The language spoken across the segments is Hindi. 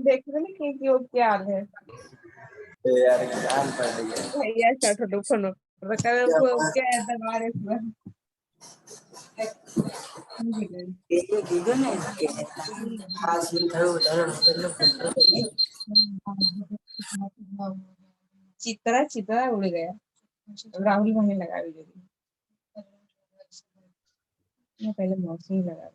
देख रहे हैं कि वो क्या है यार कान फट गया भैया छोटो फोन क्या है तुम्हारे इसमें चित्रा चित्रा उड़ गया राहुल वहीं लगा वीडियो मैं पहले मौसमी लगा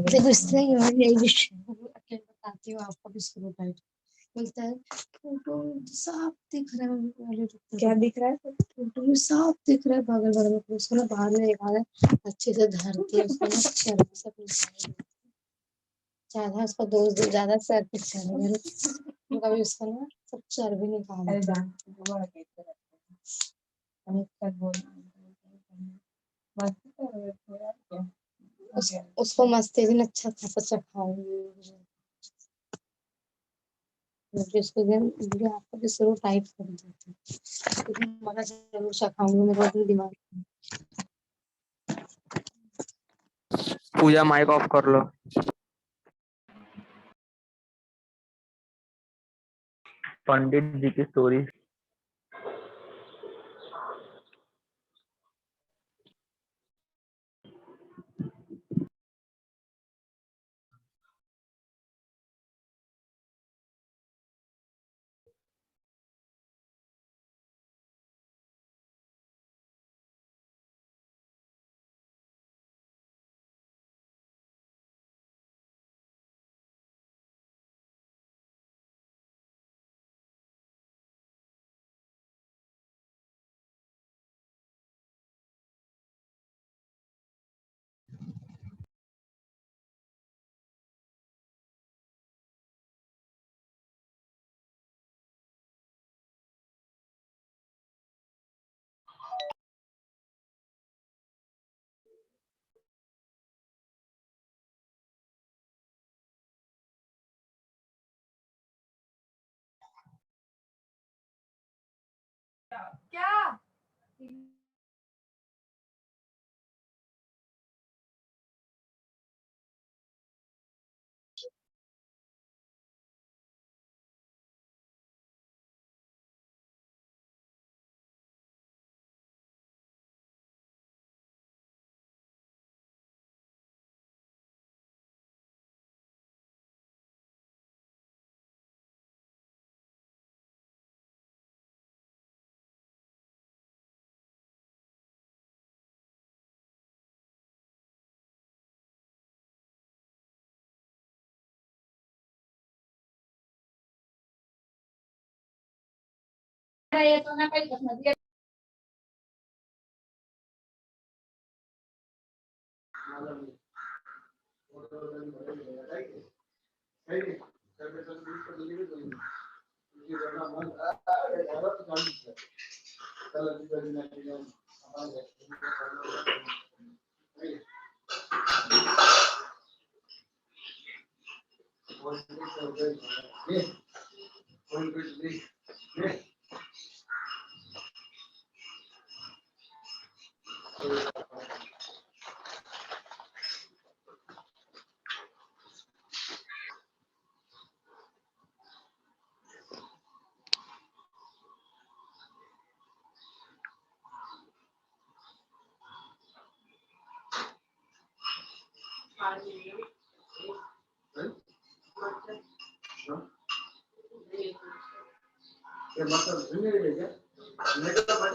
देखो इस तरह की और यही विषय अकेले बताती हूँ आपको भी शुरू कर बोलता है फोटो साफ दिख रहा है क्या दिख रहा है फोटो में साफ दिख रहा है बगल बगल में उसको ना बाहर में निकाला अच्छे से धरती है उसको ना चर्बी सब निकाल ज्यादा उसका दोस्त ज्यादा सर पे चढ़ कभी उसका ना सब चर्बी निकाल उसको मस्ती दिन अच्छा था चखाऊंगी इसको आपको भी शुरू टाइप कर देते मगर जरूर चखाऊंगी मेरा भी दिमाग पूजा माइक ऑफ कर लो पंडित जी की स्टोरी क्या ये तो ना कोई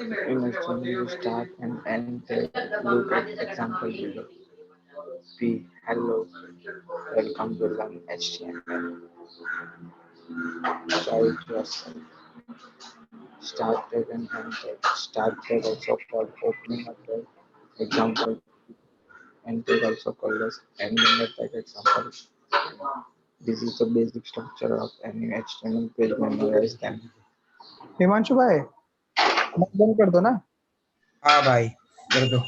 Eventually, start and end the look at example below. P. Hello. Welcome to Learn HTML. Try it yourself. Start tag and end tag. Start tag also called opening a tag. example, and take also called as animated like example. This is the basic structure of any HTML page. Memorize them. Himanshu भाई मत बंद कर दो ना। हाँ भाई कर दो।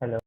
हेलो।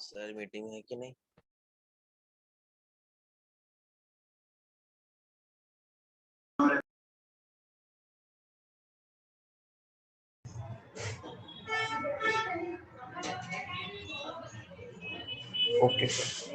सर मीटिंग है कि नहीं? Okay sir.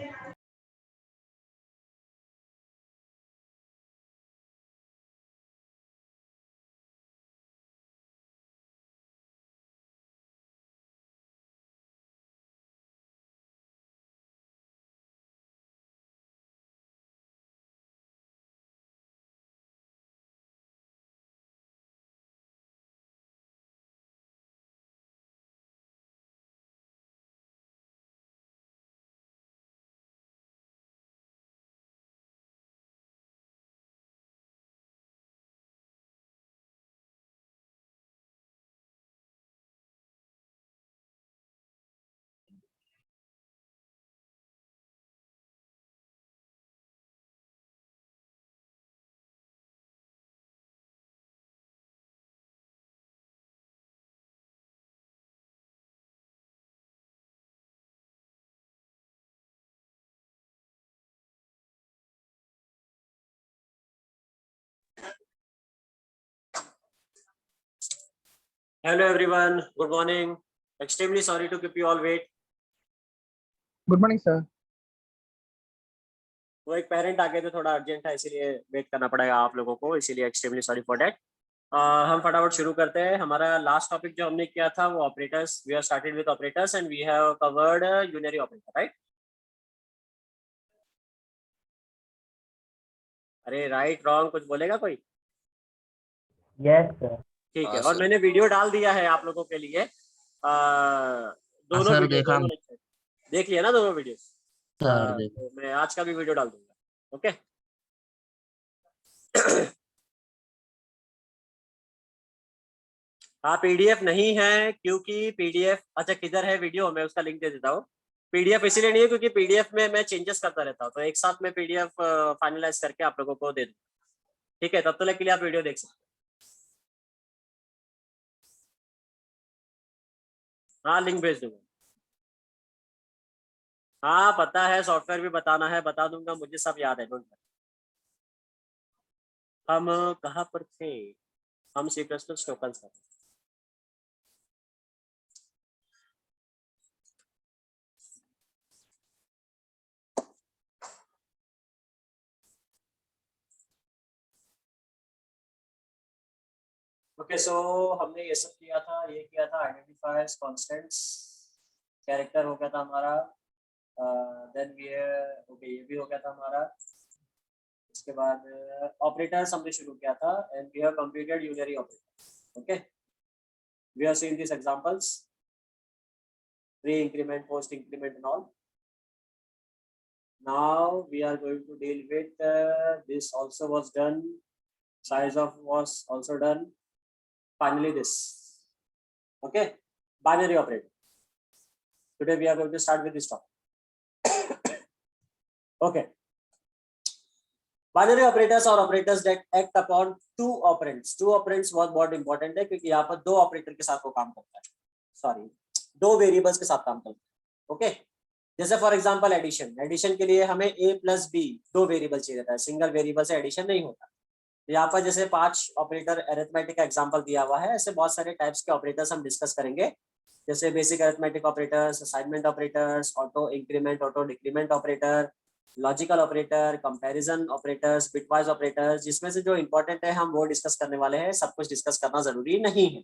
Hello everyone, good morning. Extremely sorry to keep you all wait. Good morning sir. वो एक पेरेंट आ गए थे, थोड़ा अर्जेंट था, इसीलिए वेट करना पड़ेगा आप लोगों को, इसीलिए एक्सट्रीमली सॉरी फॉर दैट। हम फटाफट शुरू करते हैं। हमारा लास्ट टॉपिक जो हमने किया था वो operators, we have started with operators and we have covered unary operator, right? अरे राइट रॉन्ग कुछ बोलेगा कोई? Yes sir. ठीक है, हाँ और सर। मैंने वीडियो डाल दिया है आप लोगों के लिए, दोनों सर वीडियो, देखा दोनों लेक्चर देख लिया ना, दोनों वीडियो। सर देखा। तो मैं आज का भी वीडियो डाल दूंगा, ओके? हाँ, पीडीएफ नहीं है क्योंकि पीडीएफ, अच्छा किधर है वीडियो, मैं उसका लिंक दे देता हूँ। पीडीएफ इसीलिए नहीं है क्योंकि पीडीएफ में मैं चेंजेस करता रहता हूँ, तो एक साथ में पीडीएफ फाइनलाइज करके आप लोगों को दे दूँ, ठीक है? तब तक के लिए आप वीडियो देख सकते हैं। हाँ, लिंक भेज दूंगा। हाँ पता है, सॉफ्टवेयर भी बताना है, बता दूंगा, मुझे सब याद है, डोंट वरी। हम कहाँ पर थे? हम C++ टोकन्स का। ओके सो हमने ये सब किया था, ये किया था आइडेंटिफायर्स, कांस्टेंट्स, कैरेक्टर हो गया था हमारा, देन वी ओके ये भी हो गया था हमारा। इसके बाद ऑपरेटर्स हमने शुरू किया था and we have completed unary operator, okay? We have seen this examples, pre increment, post increment and all. Now we are going to deal with this also was done, size of was also done, finally this. Okay, binary operator. Today we are going to start with this topic. Okay, binary operators or operators that act upon two operands. Two operands बहुत important है क्योंकि यहाँ पर दो ऑपरेटर के साथ वो काम करता है, सॉरी दो वेरिएबल्स के साथ काम करता है. ओके, जैसे फॉर एग्जांपल एडिशन. एडिशन के लिए हमें a प्लस b दो वेरिएबल चाहिए रहता है, सिंगल वेरिएबल से एडिशन नहीं होता. यहाँ पर जैसे 5 ऑपरेटर अरिथमेटिक का एग्जांपल दिया हुआ है, ऐसे बहुत सारे टाइप्स के ऑपरेटर्स हम डिस्कस करेंगे, जैसे basic arithmetic operators, assignment operators, auto increment auto decrement operator, logical operator, comparison operators, bitwise operators. जिसमें से जो इंपॉर्टेंट है हम वो डिस्कस करने वाले हैं, सब कुछ डिस्कस करना जरूरी नहीं है.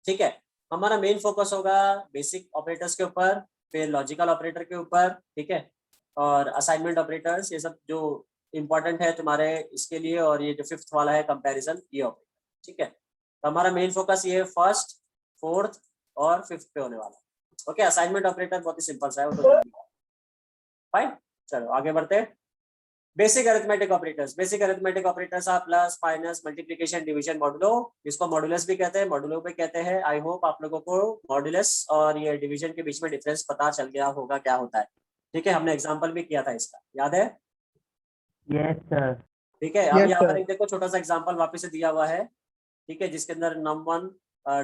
ठीक है, हमारा मेन फोकस होगा बेसिक ऑपरेटर्स के ऊपर, फिर लॉजिकल ऑपरेटर के ऊपर. ठीक है, और असाइनमेंट ऑपरेटर्स, ये सब जो इंपॉर्टेंट है तुम्हारे इसके लिए. और ये जो 5th वाला है कंपैरिजन, ये ऑपरेटर. ठीक है, तो हमारा मेन फोकस ये 1st, 4th और 5th पे होने वाला. ओके, असाइनमेंट ऑपरेटर बहुत ही सिंपल सा है, वो तो फाइन. चलो आगे बढ़ते हैं. Basic arithmetic operators. Basic arithmetic operators are plus, minus, multiplication, division, modulo. इसको मॉडुलस भी कहते हैं, मॉडुलो भी कहते हैं. आई होप आप लोगों को मॉडुलस और ये डिवीजन के बीच में डिफरेंस पता चल गया होगा क्या होता है. ठीक है, हमने एग्जांपल भी किया था इसका, याद है? Yes sir. ठीक है, अब Yes, यहाँ पर sir. एक देखो छोटा सा एग्जांपल वापस से दिया हुआ है. ठीक है, जिसके अंदर num1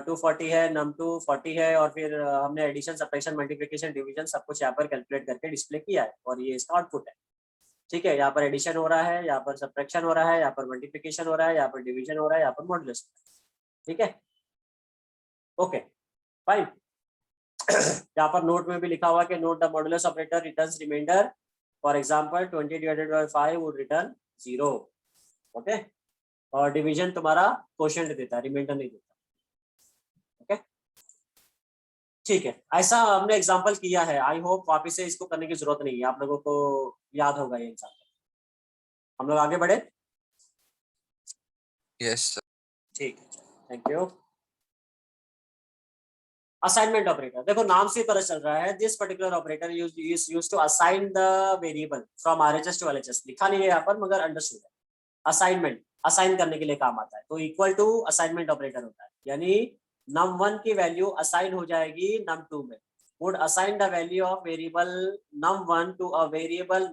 240 है, num2 40 है, और फिर हमने एडिशन, सब्ट्रैक्शन, मल्टीप्लिकेशन, डिवीजन सब कुछ यहाँ पर कैलकुलेट करके डिस्प्ले किया है, और ये इसका आउटपुट है. ठीक है, यहाँ पर एडिशन हो रहा है, यहाँ पर सब्ट्रैक्शन हो रहा है, यहाँ पर मल्टीप्लिकेशन हो रहा है, यहाँ पर डिवीजन हो रहा है, यहाँ पर मॉडुलस. ठीक है, ओके फाइन. यहाँ पर नोट में भी लिखा हुआ कि note the modulus operator returns remainder. For example 20 divided by 5 would return 0. Okay, और डिवीजन तुम्हारा क्वोशिएंट देता है, रिमाइंडर नहीं देता. ओके, ठीक है, ऐसा हमने एग्जांपल किया है. आई होप वापस से इसको करने की जरूरत नहीं है, आप लोगों को याद होगा ये एग्जांपल. हम लोग आगे बढ़े. Yes, sir. ठीक है, थैंक यू. असाइनमेंट ऑपरेटर, देखो नाम से पता चल रहा है, this particular operator used to assign the variable from RHS to LHS. लिखा नहीं है यहाँ पर मगर अंडरस्टूड है. असाइनमेंट, असाइन करने के लिए काम आता है, तो इक्वल टू असाइनमेंट ऑपरेटर होता है. यानी num1 की वैल्यू असाइन हो जाएगी num2 में. Would assign the value of variable num1 to a variable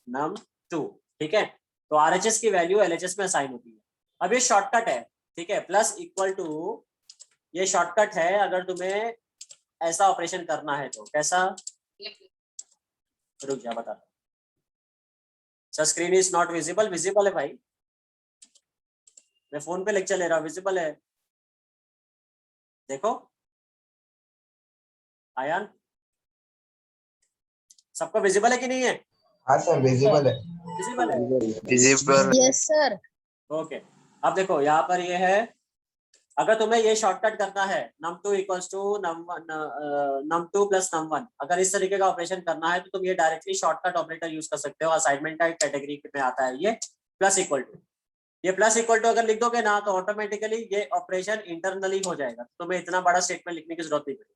num2. ठीक है, तो आरएचएस की वैल्यू एलएचएस में असाइन होती है. अब ये शॉर्टकट है. ठीक है, प्लस इक्वल टू, ये शॉर्टकट है. अगर तुम्हें ऐसा ऑपरेशन करना है तो कैसा, रुक जा बता. Sir screen is not visible. Visible है भाई, मैं फोन पे लेक्चर ले रहा हूँ, विजिबल है. देखो आयान, सबको विजिबल है कि नहीं है? हाँ सर, विजिबल है. विजिबल है. विजिबल. Yes sir. ओके, अब देखो यहाँ पर ये है, अगर तुम्हें ये शॉर्टकट करना है num2 इक्वल्स टू num2 प्लस num1, अगर इस तरीके का ऑपरेशन करना है तो तुम ये डायरेक्टली शॉर्टकट ऑपरेटर यूज कर सकते हो. असाइनमेंट का कैटेगरी में आता है ये प्लस इक्वल टू. ये प्लस इक्वल टू अगर लिख दोगे ना तो ऑटोमेटिकली ये ऑपरेशन इंटरनली हो जाएगा, तो तुम्हें इतना बड़ा स्टेटमेंट लिखने की जरूरत नहीं पड़ेगी.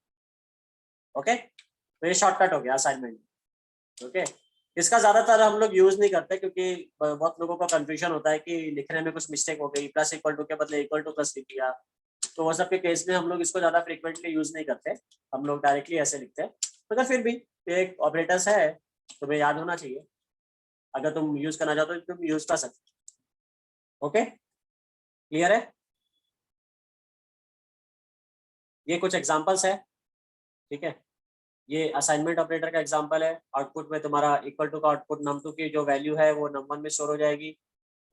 ओके, तो ये शॉर्टकट हो गया असाइनमेंट. ओके, इसका ज्यादातर हम लोग यूज नहीं करते क्योंकि बहुत लोगों का कंफ्यूजन होता है कि लिखने में कुछ मिस्टेक हो गई, प्लस इक्वल टू के बदले इक्वल टू प्लस लिख दिया. तो वो सब के केस में हम लोग इसको ज्यादा फ्रीक्वेंटली यूज नहीं करते, हम लोग डायरेक्टली ऐसे लिखते हैं. मगर फिर भी एक ऑपरेटर्स है, तुम्हें याद होना चाहिए. अगर तुम यूज करना चाहते हो तो तुम यूज कर सकते हो. ओके, क्लियर है? ये कुछ एग्जांपल्स है. ठीक है, ये असाइनमेंट ऑपरेटर का एग्जांपल है. आउटपुट में तुम्हारा इक्वल टू का आउटपुट num2 की जो वैल्यू है वो num1 में स्टोर हो जाएगी.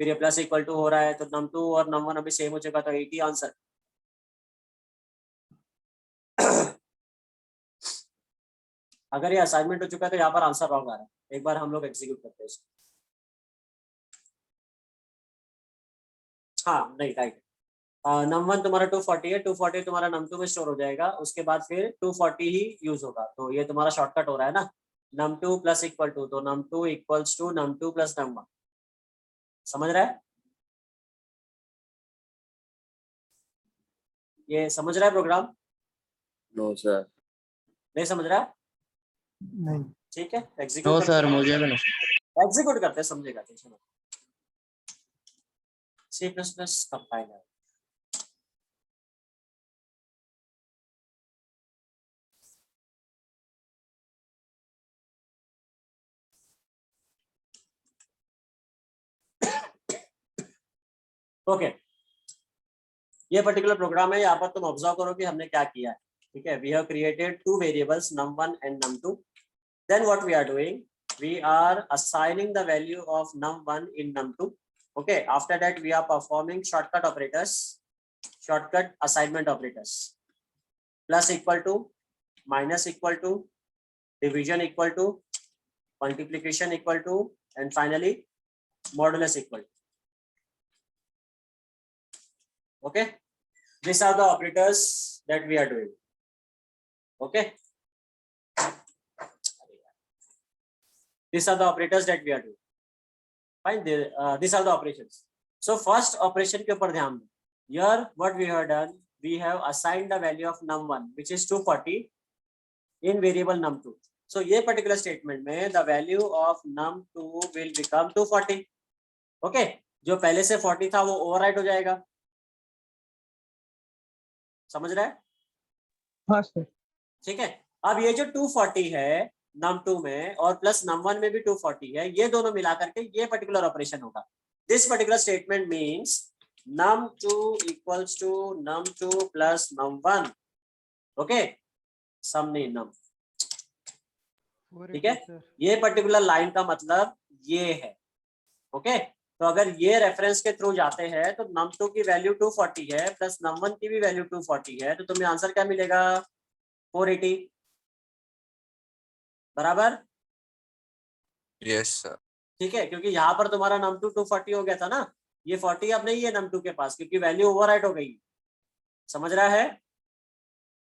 फिर ये प्लस इक्वल टू हो रहा है तो num2 और num1 अभी सेम हो चुका, तो 80 आंसर. अगर ये असाइनमेंट हो चुका है तो यहाँ पर आंसर रॉन्ग आ रहा है. एक बार हम लोग एग्जीक्यूट करते हैं इसको. हाँ नहीं, राइट. num1 तुम्हारा 240 है, 240 तुम्हारा num2 में स्टोर हो जाएगा, उसके बाद फिर 240 ही यूज होगा. तो ये तुम्हारा शॉर्टकट हो रहा है ना, num2 प्लस इक्वल टू, तो num2 इक्वल्स टू num2 प्लस num1. समझ रहा है? ये समझ रहा है प्रोग्राम? No sir. नहीं समझ रहा है? नहीं. ठीक है, एग्जीक्यूट नो करते सर, हैं. मुझे भी नहीं. एग्जीक्यूट करते हैं, समझेगा. टेंशन मत. C++ compiler. ओके, ये पर्टिकुलर प्रोग्राम है, यहाँ पर तुम ऑब्जर्व करो कि हमने क्या किया है। ठीक है, we have created two variables num1 and num2. Then what we are doing, we are assigning the value of num1 in num2. Okay, after that we are performing shortcut operators, shortcut assignment operators. Plus equal to, minus equal to, division equal to, multiplication equal to, and finally modulus equal to. Okay, these are the operators that we are doing. Okay, these are the operators that we are doing. Fine, these are the operations. So first operation के ऊपर ध्यान दो. Here what we have done, we have assigned the value of num1 which is 240 in variable num2. So ये particular statement में the value of num2 will become 240. Okay, जो पहले से 40 था वो overwrite हो जाएगा. समझ रहा है? हाँ सर। ठीक है, अब ये जो 240 है num2 में और प्लस num1 में भी 240 है, ये दोनों मिला करके ये पर्टिकुलर ऑपरेशन होगा. This particular statement means num2 equals to num2 प्लस num1. ओके, सम नहीं num. ठीक है, ये पर्टिकुलर लाइन का मतलब ये है. ओके, तो अगर ये रेफरेंस के थ्रू जाते हैं तो num2 की वैल्यू 240 है प्लस num1 की भी वैल्यू 240 है, तो तुम्हें आंसर क्या मिलेगा? 480. बराबर? Yes sir. ठीक है, क्योंकि यहाँ पर तुम्हारा num2 240 हो गया था ना, ये 40 अब नहीं है num2 के पास क्योंकि वैल्यू ओवरराइट हो गई. समझ रहा है?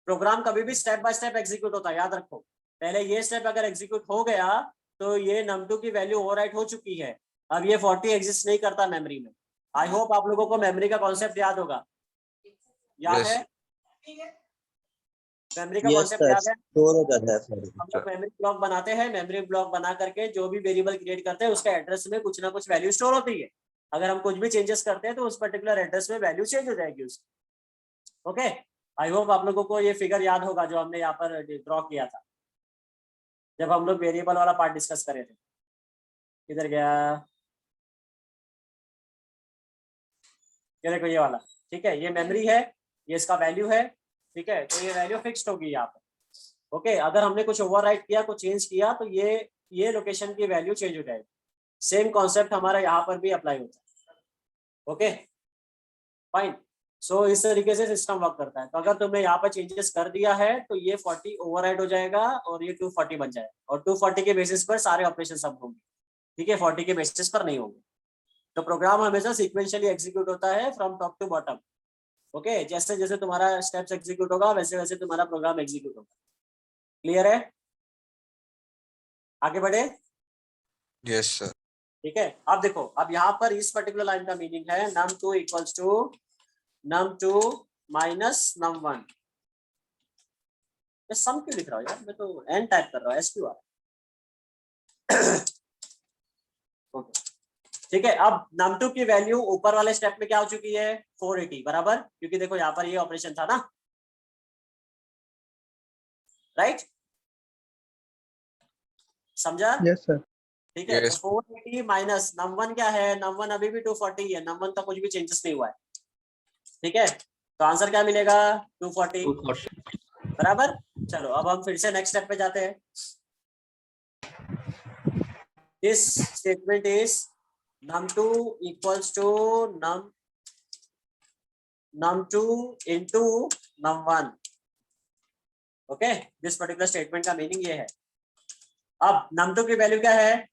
प्रोग्राम कभी भी स्टेप बाय स्टेप एग्जीक्यूट होता है, याद रखो. पहले ये स्टेप अगर एग्जीक्यूट हो गया तो ये num2 की वैल्यू ओवरराइट हो चुकी है. अब ये 40 एग्जिस्ट नहीं करता मेमोरी में. आई होप आप लोगों को मेमोरी का कॉन्सेप्ट याद होगा. याद Yes. है? मेमोरी का कॉन्सेप्ट याद है? स्टोर हो जाता है सर। हम लोग मेमोरी ब्लॉक बनाते हैं, मेमोरी ब्लॉक बना करके जो भी वेरिएबल क्रिएट करते हैं उसके एड्रेस में कुछ ना कुछ वैल्यू स्टोर होती है. अगर हम कुछ भी चेंजेस करते हैं तो उस पर्टिकुलर एड्रेस में वैल्यू चेंज हो जाएगी उसकी. ओके, आई होप आप लोगों को ये फिगर याद होगा जो हमने यहाँ पर ड्रॉ किया था जब हम लोग वेरिएबल वाला पार्ट डिस्कस करे थे. किधर गया? ये देखो ये वाला. ठीक है, ये मेमोरी है, ये इसका वैल्यू है. ठीक है, तो ये वैल्यू फिक्स्ड होगी यहाँ पर. ओके, अगर हमने कुछ ओवरराइट किया, कुछ चेंज किया तो ये लोकेशन की वैल्यू चेंज हो जाएगी. सेम कॉन्सेप्ट हमारा यहाँ पर भी अप्लाई होता है. Okay fine. सो इस तरीके से सिस्टम वर्क करता है. तो अगर तुमने यहाँ पर चेंजेस कर दिया है तो ये 40 ओवरराइड हो जाएगा और ये 240 बन जाएगा और 240 के बेसिस पर सारे ऑपरेशन सब होंगे. ठीक है, 40 के बेसिस पर नहीं होंगे. तो प्रोग्राम हमेशा सीक्वेंशियली एग्जीक्यूट होता है from top to bottom. Okay, जैसे जैसे तुम्हारा स्टेप्स एग्जीक्यूट होगा वैसे वैसे तुम्हारा प्रोग्राम एग्जीक्यूट होगा. क्लियर है? आगे बढ़े? Yes sir. ठीक है, अब देखो, अब यहाँ पर इस पर्टिकुलर लाइन का मीनिंग है num2 equals to num2 minus num1. मैं सम क्यों लिख रहा हूँ यार, मैं तो n टाइप कर रहा हूँ, SQR. ओके, ठीक है. अब num2 की वैल्यू ऊपर वाले स्टेप में क्या हो चुकी है? 480. बराबर, क्योंकि देखो यहाँ पर ये ऑपरेशन था ना, राइट? समझा? Yes sir. ठीक है, Yes. तो 480 माइनस num1 क्या है? num1 अभी भी 240 है, num1 का कुछ भी चेंजेस नहीं हुआ है. ठीक है, तो आंसर क्या मिलेगा? 240. बराबर. चलो अब हम फिर से नेक्स्ट स्टेप पे जाते हैं. This statement is num2 equals to num2 into num1. Okay, this particular statement का मीनिंग ये है. अब num2 की वैल्यू क्या है?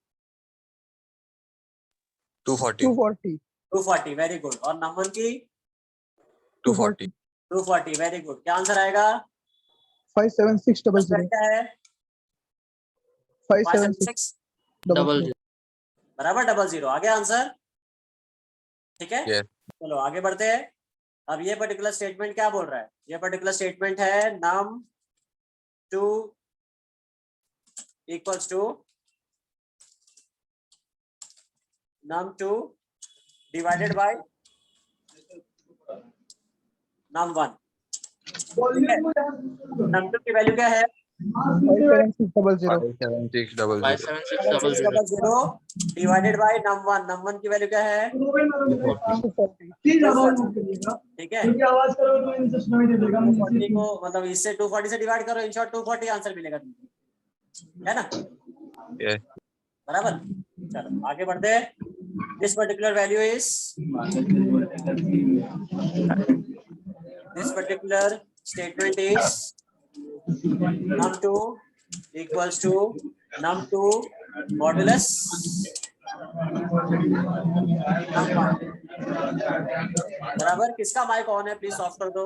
240। 240. Very good. और num1 की 240। 240. Very good. क्या आंसर आएगा? 57600। क्या है? 576 डबल बराबर 00. आ गया आंसर. ठीक है, Yes. चलो आगे बढ़ते हैं. अब ये पर्टिकुलर स्टेटमेंट क्या बोल रहा है? ये पर्टिकुलर स्टेटमेंट है num2 equals to num2 divided by num1. ठीक है, num2 की वैल्यू क्या है? 57600 57600 7600 डिवाइडेड बाय num1 की वैल्यू क्या है 240 ठीक है 240 को मतलब इससे 240 से डिवाइड करो इन शॉर्ट 240 आंसर मिलेगा तुमको है ना yes बराबर चलो आगे बढ़ते हैं this particular value is this particular statement is num2 equals to num2 modulus num1 बराबर किसका माइक ऑन है प्लीज ऑफ कर दो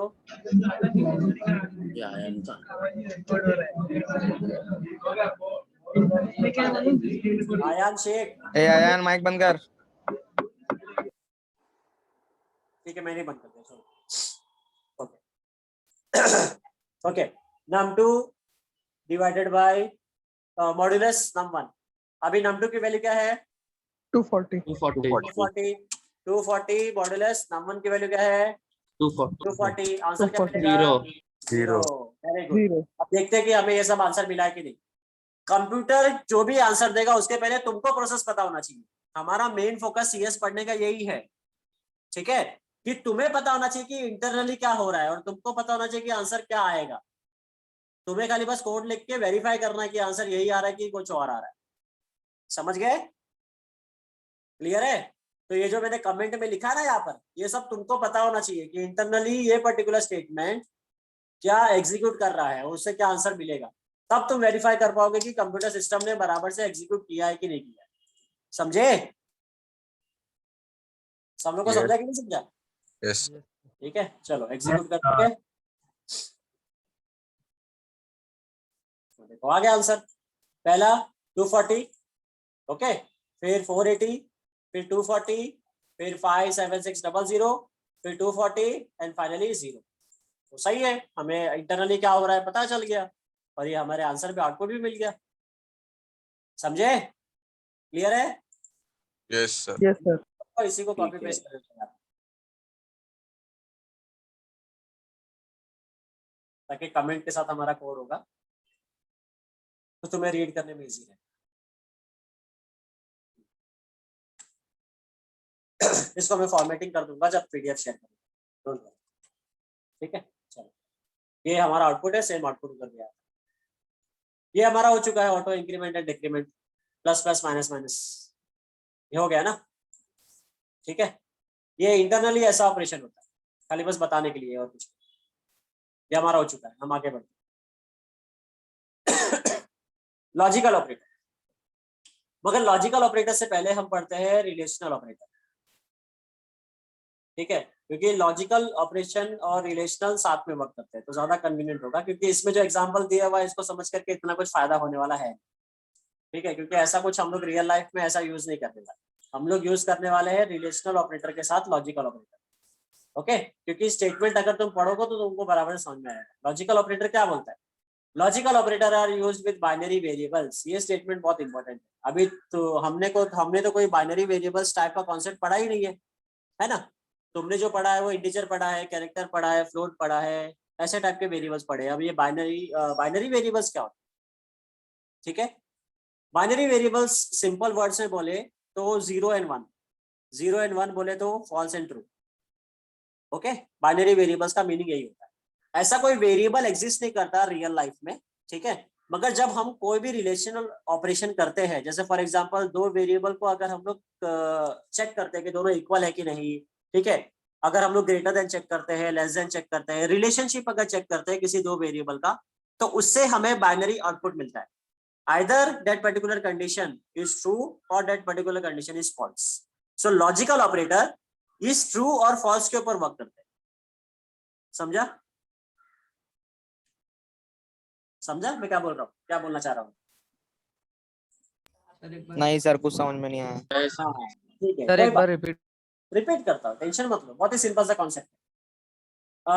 आयान शेख ए आयान माइक बंद कर। ठीक है मैं नहीं बंद कर दिया okay num2 divided by modulus num1 अभी num2 की वैल्यू क्या है 240 240 मॉड्यूलस num1 की वैल्यू क्या है 240 आंसर क्या मिलेगा 0 वेरी गुड अब देखते हैं कि हमें ये सब आंसर मिला है कि नहीं कंप्यूटर जो भी आंसर देगा उसके पहले तुमको प्रोसेस पता होना चाहिए हमारा मेन फोकस सीएस पढ़ने का यही है ठीक है कि तुम्हें पता होना चाहिए कि इंटरनली क्या हो रहा है और तुमको पता होना चाहिए कि आंसर क्या आएगा तुम्हें खाली बस कोड लिख के वेरीफाई करना है कि आंसर यही आ रहा है कि कुछ और आ रहा है समझ गए क्लियर है तो ये जो मैंने कमेंट में लिखा ना यहाँ पर ये सब तुमको पता होना चाहिए कि इंटरनली ये पर्टिकुलर स्टेटमेंट क्या एग्जीक्यूट कर रहा है और उससे क्या आंसर मिलेगा तब तुम वेरीफाई कर पाओगे कि कंप्यूटर सिस्टम ने बराबर से एग्जीक्यूट किया है कि नहीं किया समझे सब लोग को समझा कि नहीं समझा yes ठीक है चलो एग्जीक्यूट करते हैं देखो आ गया आंसर पहला 240 ओके फिर 480 फिर 240 फिर 57600 फिर 240 एंड फाइनली 0 तो सही है हमें इंटरनली क्या हो रहा है पता चल गया और ये हमारे आंसर पे आउटपुट भी मिल गया समझे क्लियर है yes sir यस सर। और इसी को कॉपी पेस्ट कर देते हैं ताकि कमेंट के साथ हमारा कोड होगा तो तुम्हें रीड करने में इजी है इसको मैं फॉर्मेटिंग कर दूंगा जब पीडीएफ शेयर करूंगा ठीक है चलो ये हमारा आउटपुट है सेम आउटपुट कर दिया ये हमारा हो चुका है auto increment and decrement plus plus minus minus ये हो गया ना ठीक है ये इंटरनली ऐसा ऑपरेशन होता है खाली बस बताने के लिए और कुछ ये हमारा हो चुका है हम आगे बढ़ते लॉजिकल ऑपरेटर मगर लॉजिकल ऑपरेटर से पहले हम पढ़ते हैं रिलेशनल ऑपरेटर ठीक है क्योंकि लॉजिकल ऑपरेशन और रिलेशनल साथ में वर्क करते हैं तो ज्यादा कन्वीनियंट होगा क्योंकि इसमें जो एग्जांपल दिया हुआ है इसको समझ करके इतना कुछ फायदा होने वाला है ठीक है क्योंकि ऐसा कुछ हम लोग रियल लाइफ में ऐसा यूज नहीं करने वाले हम लोग यूज करने वाले हैं रिलेशनल ऑपरेटर के साथ लॉजिकल ऑपरेटर ओके क्योंकि स्टेटमेंट अगर तुम पढ़ोगे तो तुमको बराबर समझ में आएगा लॉजिकल ऑपरेटर क्या बोलता है logical operator are used with binary variables ये स्टेटमेंट बहुत इंपॉर्टेंट है अभी तो हमने तो कोई बाइनरी वेरिएबल्स टाइप का कॉन्सेप्ट पढ़ा ही नहीं है ना तुमने जो पढ़ा है वो इंटीजर पढ़ा है कैरेक्टर पढ़ा है फ्लोट पढ़ा है ऐसे टाइप के वेरिएबल्स पढ़े अब ये बाइनरी वेरिएबल्स क्या होते हैं ठीक है बाइनरी वेरिएबल्स सिंपल वर्ड्स में बोले तो 0 एंड 1 बोले तो false and true okay binary variables का मीनिंग यही होता है ऐसा कोई वेरिएबल एग्जिस्ट नहीं करता रियल लाइफ में ठीक है मगर जब हम कोई भी रिलेशनल ऑपरेशन करते हैं जैसे फॉर एग्जांपल दो वेरिएबल को अगर हम लोग चेक करते हैं कि दोनों इक्वल है कि नहीं ठीक है अगर हम लोग ग्रेटर देन चेक करते हैं लेस देन चेक करते हैं रिलेशनशिप अगर चेक करते हैं किसी दो वेरिएबल का तो उससे हमें बाइनरी आउटपुट मिलता है either that particular condition is true or that particular condition is false so logical operator is true और false के ऊपर वर्क करते हैं समझा मैं क्या बोल रहा हूँ क्या बोलना चाह रहा हूँ नहीं सर कुछ समझ में नहीं आया। हाँ ठीक है सर एक बार रिपीट करता हूँ टेंशन मत लो बहुत ही सिंपल सा कॉन्सेप्ट है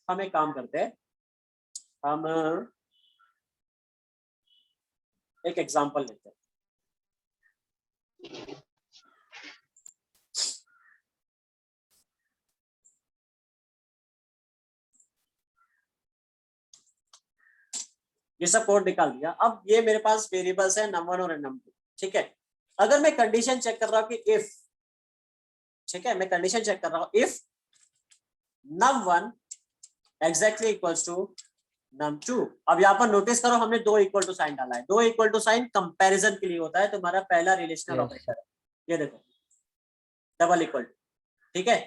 हम एक काम करते हैं हम एक एग्जांपल लेते हैं ये सब कोड निकाल दिया। अब ये मेरे पास वेरिएबल्स है num1 और num2, ठीक है। अगर मैं कंडीशन चेक कर रहा हूँ कि इफ, ठीक है, मैं कंडीशन चेक कर रहा हूँ if num1 exactly equals to num2। अब यहाँ पर नोटिस करो हमने दो इक्वल टू साइन डाला है। दो इक्वल टू साइन कंपैरिजन के लिए होता है, तुम्हारा पहला रिलेशनल ऑपरेटर है, ये देखो डबल इक्वल टू, ठीक है।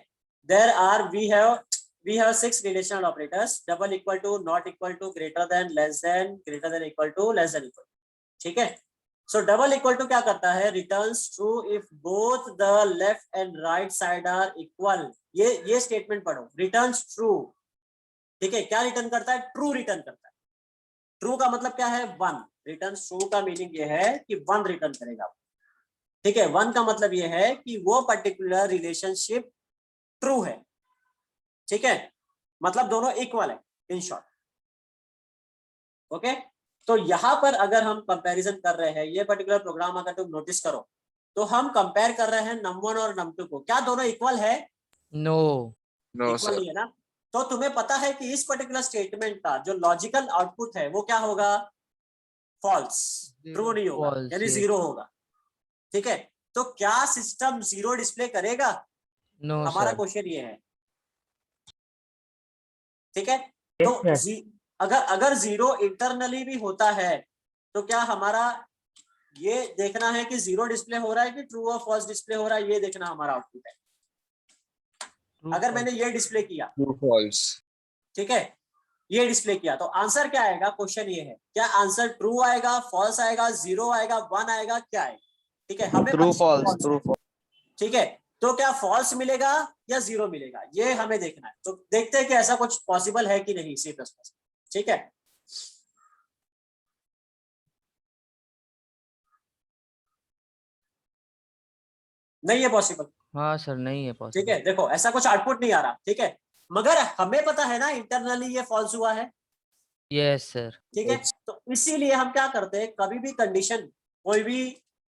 There are we have 6 relational operators, double equal to, not equal to, greater than, less than, greater than equal to, less than equal, ठीक है। सो डबल इक्वल टू क्या करता है, returns true if both the left and right side are equal. ये स्टेटमेंट पढ़ो, रिटर्न्स ट्रू, ठीक है। क्या रिटर्न करता है, ट्रू रिटर्न करता है। ट्रू का मतलब क्या है, 1। रिटर्न ट्रू का मीनिंग ये है कि 1 रिटर्न करेगा, ठीक है। 1 का मतलब ये है कि वो पर्टिकुलर रिलेशनशिप ट्रू है, ठीक है, मतलब दोनों इक्वल है इन शॉर्ट, ओके। तो यहां पर अगर हम कंपैरिजन कर रहे हैं, ये पर्टिकुलर प्रोग्राम अगर तुम नोटिस करो तो हम कंपेयर कर रहे हैं num1 और num2 को। क्या दोनों इक्वल है, No. No, equal sir. नहीं है ना। तो तुम्हें पता है कि इस पर्टिकुलर स्टेटमेंट का जो लॉजिकल आउटपुट है वो क्या होगा, फॉल्स, ट्रू नहीं होगा, False, यानी yes. 0 होगा, ठीक है। तो क्या सिस्टम 0 डिस्प्ले करेगा, No, हमारा sir. क्वेश्चन ये है, ठीक है। Yes, तो sir. अगर 0 इंटरनली भी होता है तो क्या हमारा ये देखना है कि 0 डिस्प्ले हो रहा है कि ट्रू और फॉल्स डिस्प्ले हो रहा है, ये देखना हमारा आउटपुट है। True, अगर false. मैंने ये डिस्प्ले किया, True, false. ठीक है, ये डिस्प्ले किया, तो आंसर क्या आएगा, क्वेश्चन ये है, क्या आंसर ट्रू आएगा, फॉल्स आएगा, 0 आएगा, 1 आएगा, क्या आएगा, ठीक है। हमें True, पता है false, false true, है, ठीक है। तो क्या फॉल्स मिलेगा या 0 मिलेगा, ये हमें देखना है। तो देखते हैं कि ऐसा कुछ पॉसिबल है कि नहीं C++, ठीक है। नहीं है पॉसिबल, हाँ सर, नहीं है ठीक possible. है। देखो ऐसा कुछ आउटपुट नहीं आ रहा, ठीक है, मगर हमें पता है ना इंटरनली ये फॉल्स हुआ है, Yes, sir. ठीक है। तो इसीलिए हम क्या करते हैं, कभी भी कंडीशन कोई भी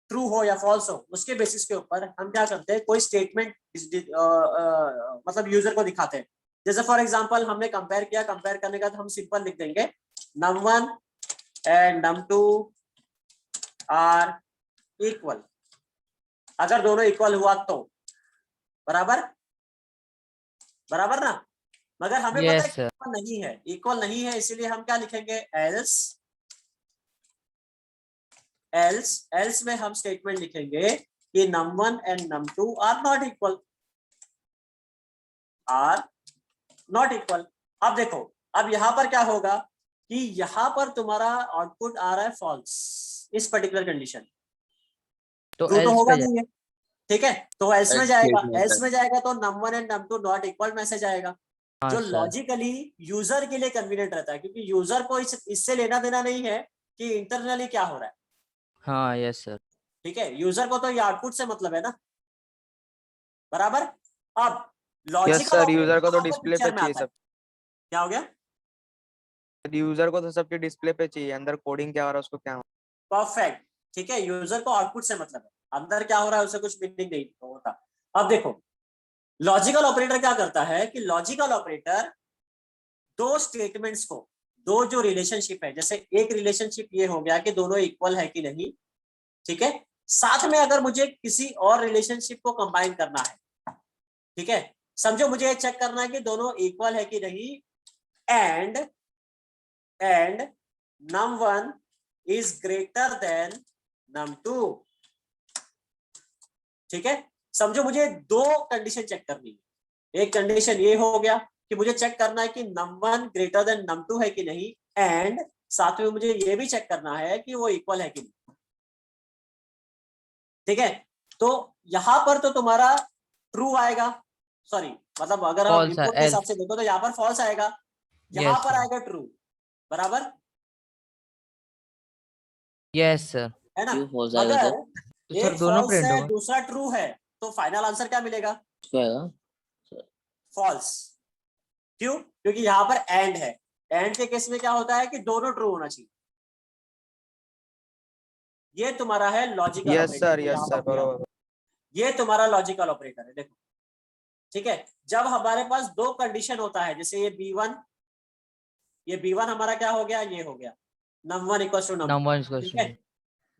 ट्रू हो या फॉल्स हो, उसके बेसिस के ऊपर हम क्या करते हैं, कोई स्टेटमेंट मतलब यूजर को दिखाते हैं। जैसे फॉर एग्जांपल हमने कंपेयर किया, कंपेयर करने का तो हम सिंपल लिख देंगे num1 and num2 are equal. अगर दोनों इक्वल हुआ तो बराबर, बराबर ना। मगर हमें पता है Yes, कि sir. इक्वल नहीं है, इक्वल नहीं है, इसीलिए हम क्या लिखेंगे, एल्स में हम स्टेटमेंट लिखेंगे कि num1 and num2 are not equal. अब देखो, अब यहां पर क्या होगा कि यहां पर तुम्हारा आउटपुट आ रहा है फॉल्स, इस पर्टिकुलर कंडीशन, तो ट्रू तो else होगा पे नहीं है, ठीक है। तो एल्स में Else जाएगा, statement एल्स है. में जाएगा तो num1 and num2 not equal message आएगा, हाँ जो सर. लॉजिकली यूजर के लिए कन्वीनियंट रहता है, क्योंकि यूजर को इससे लेना देना नहीं है कि इंटरनली क्या हो रहा है, हाँ, yes, sir. ठीक है। यूजर को तो ये आउटपुट से मतलब है ना, बराबर। अब Yes, लॉजिकल sir. User को तो ऑपरेटर डिस्प्ले पिक्चर पे में चाहिए आता है। सब. क्या हो गया, यूजर को तो सबके डिस्प्ले पे चाहिए, अंदर कोडिंग क्या हो रहा है उसको क्या हो परफेक्ट, ठीक है। यूजर को आउटपुट से मतलब है, अंदर क्या हो रहा है उसे कुछ मीनिंग नहीं होता। अब देखो लॉजिकल ऑपरेटर क्या करता है कि लॉजिकल ऑपरेटर दो स्टेटमेंट्स को, दो जो रिलेशनशिप है, जैसे एक रिलेशनशिप ये हो गया कि दोनों इक्वल है कि नहीं, ठीक है। साथ में अगर मुझे किसी और रिलेशनशिप को कंबाइन करना है, ठीक है, समझो मुझे चेक करना है कि दोनों इक्वल है कि नहीं, and num1 is greater than num2, ठीक है। समझो मुझे दो कंडीशन चेक करनी है। एक कंडीशन ये हो गया कि मुझे चेक करना है कि num1 ग्रेटर देन num2 है कि नहीं, एंड साथ में मुझे ये भी चेक करना है कि वो इक्वल है कि नहीं, ठीक है। तो यहां पर तो तुम्हारा ट्रू आएगा, सॉरी मतलब अगर हम False, इनपुट के हिसाब else. से देखो तो यहाँ पर फॉल्स आएगा, यहां Yes, पर sir. आएगा ट्रू, बराबर Yes, sir. है ना। क्यों हो जाएगा अगर तो सर एक दोनों फॉल्स प्रिंट है होगा. दूसरा ट्रू है तो फाइनल आंसर क्या मिलेगा, क्या आएगा? फॉल्स। क्यों, क्योंकि यहाँ पर एंड है, एंड के केस में क्या होता है कि दोनों ट्रू होना चाहिए। ये तुम्हारा है लॉजिकल Yes, ऑपरेटर, sir. जो Yes, यहाँ sir. पर दिया हुआ है। बरोबर. ये तुम्हारा लॉजिकल ऑपरेटर है, देखो, ठीक है। जब हमारे पास दो कंडीशन होता है, जैसे ये B1 हमारा क्या हो गया, ये हो गया, num1 equals to num2, num1 is equals ठीक to है।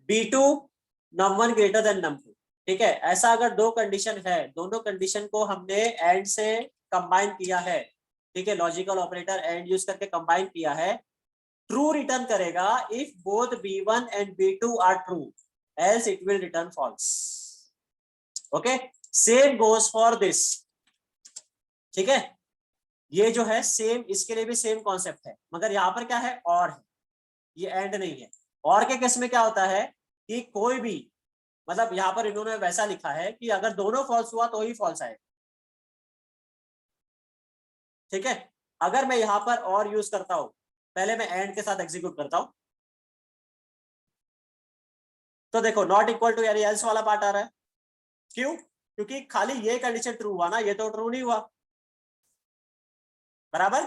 B2 num1 greater than num2, ठीक है। ऐसा अगर दो कंडीशन है, दोनों कंडीशन को हमने एंड से कंबाइन किया है, ठीक है, लॉजिकल ऑपरेटर एंड यूज करके कंबाइन किया है, ट्रू रिटर्न करेगा if both B1 and B2 are true, else it will return false. Okay, same goes for this, ठीक है। ये जो है सेम, इसके लिए भी सेम कॉन्सेप्ट है, मगर यहाँ पर क्या है, और है, ये एंड नहीं है। और के केस में क्या होता है कि कोई भी, मतलब यहाँ पर इन्होंने वैसा लिखा है कि अगर दोनों फॉल्स हुआ तो ही फॉल्स आएगा, ठीक है। अगर मैं यहाँ पर और यूज करता हूं, पहले मैं एंड के साथ एग्जीक्यूट करता हूं, तो देखो नॉट इक्वल टू यानी एल्स वाला पार्ट आ रहा है। क्यों? क्योंकि खाली ये कंडीशन ट्रू हुआ ना, ये तो ट्रू नहीं हुआ, बराबर,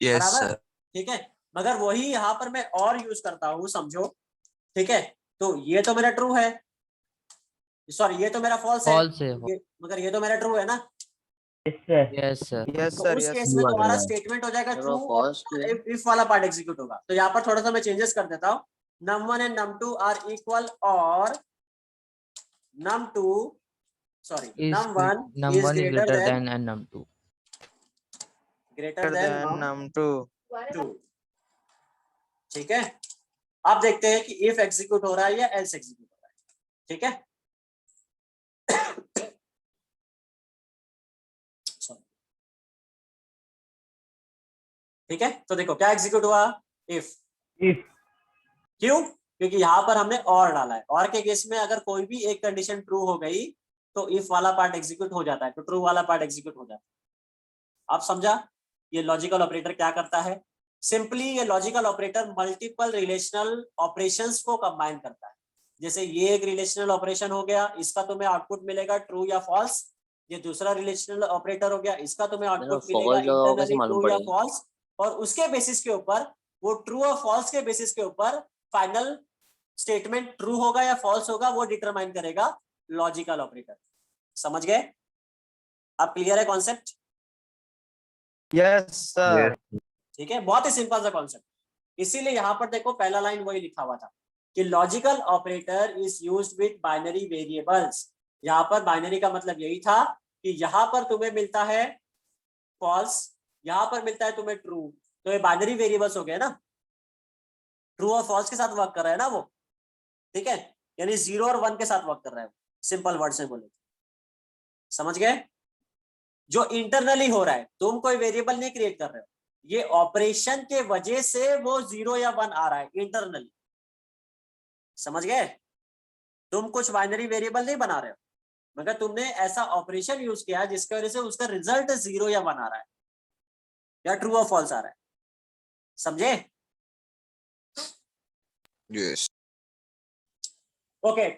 Yes, बराबर, sir. ठीक है। मगर वही यहाँ पर मैं और यूज करता हूं, समझो, ठीक है। तो ये तो मेरा ट्रू है, सॉरी ये तो मेरा फॉल्स है, false है। मगर ये तो मेरा ट्रू है ना। yes sir Yes, तो sir. उस Yes. केस में तुम्हारा स्टेटमेंट हो जाएगा ट्रू, चलो, और false है। इफ वाला पार्ट एग्जीक्यूट होगा। तो यहाँ पर थोड़ा सा मैं चेंजेस कर देता हूँ, num1 and num2 are equal, और num2 sorry is num1 is num1 is greater greater than than and num2 num2. 2, ठीक है। अब देखते हैं कि इफ एग्जीक्यूट हो रहा है या एल्स एग्जीक्यूट हो रहा है, ठीक है। ठीक है, तो देखो क्या एग्जीक्यूट हुआ, इफ। क्यों? क्योंकि यहाँ पर हमने और डाला है, और के केस में अगर कोई भी एक कंडीशन ट्रू हो गई तो इफ वाला पार्ट एग्जीक्यूट हो जाता है, तो ट्रू वाला पार्ट एग्जीक्यूट हो जाता है। आप समझा ये लॉजिकल ऑपरेटर क्या करता है? सिंपली ये logical operator multiple relational operations को कंबाइन करता है। जैसे ये एक रिलेशनल ऑपरेशन हो गया, इसका तुम्हें आउटपुट मिलेगा ट्रू या फॉल्स। ये दूसरा रिलेशनल ऑपरेटर हो गया, इसका तुम्हें आउटपुट मिलेगा इंटरनली ट्रू या फॉल्स, और उसके बेसिस के ऊपर, वो ट्रू और फॉल्स के बेसिस के ऊपर फाइनल स्टेटमेंट ट्रू होगा या फॉल्स होगा, वो डिटरमाइन करेगा लॉजिकल ऑपरेटर। समझ गए? अब क्लियर है कॉन्सेप्ट? Yes, sir. ठीक है, बहुत ही सिंपल सा कॉन्सेप्ट। इसीलिए यहाँ पर देखो पहला लाइन वही लिखा हुआ था कि logical operator is used with binary variables. यहाँ पर बाइनरी का मतलब यही था कि यहाँ पर तुम्हें मिलता है फॉल्स, यहाँ पर मिलता है तुम्हें ट्रू, तो ये बाइनरी वेरिएबल्स हो गए ना, ट्रू और फॉल्स के साथ वर्क कर रहा है ना वो, ठीक है, यानी 0 और 1 के साथ वर्क कर रहा है, सिंपल वर्ड से बोले। समझ गए? जो इंटरनली हो रहा है, तुम कोई वेरिएबल नहीं क्रिएट कर रहे हो, ये ऑपरेशन के वजह से वो 0 या 1 आ रहा है इंटरनली। समझ गए? तुम कुछ बाइनरी वेरिएबल नहीं बना रहे हो, मगर तुमने ऐसा ऑपरेशन यूज किया जिसकी वजह से उसका रिजल्ट 0 या 1 आ रहा है, या ट्रू और फॉल्स आ रहा है। समझे? Yes. ओके,